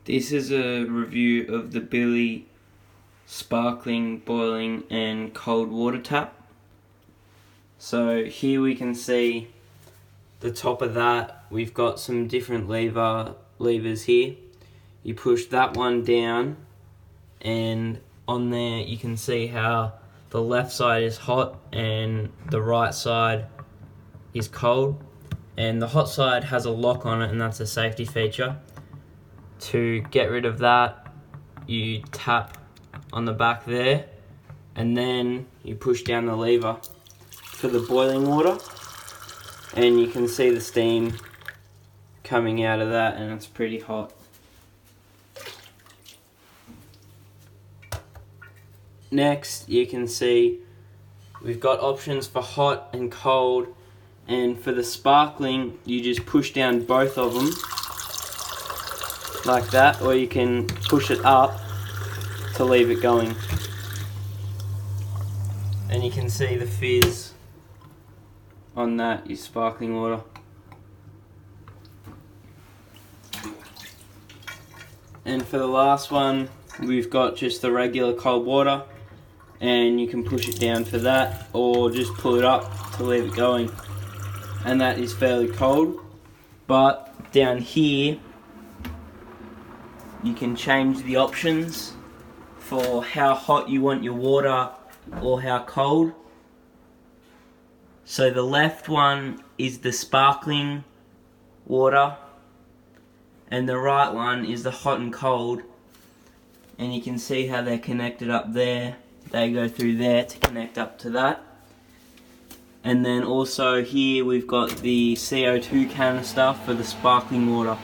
This is a review of the Billi sparkling, boiling and cold water tap. So here we can see the top of that. We've got some different levers here. You push that one down and on there you can see how the left side is hot and the right side is cold, and the hot side has a lock on it, and that's a safety feature. To get rid of that, you tap on the back there and then you push down the lever for the boiling water, and you can see the steam coming out of that, and it's pretty hot. Next, you can see we've got options for hot and cold, and for the sparkling you just push down both of them like that, or you can push it up to leave it going. And you can see the fizz on that is sparkling water. And for the last one, we've got just the regular cold water, and you can push it down for that or just pull it up to leave it going. And that is fairly cold. But down here you can change the options for how hot you want your water or how cold. So the left one is the sparkling water and the right one is the hot and cold, and you can see how they're connected up there. They go through there to connect up to that. And then also here we've got the CO2 canister for the sparkling water.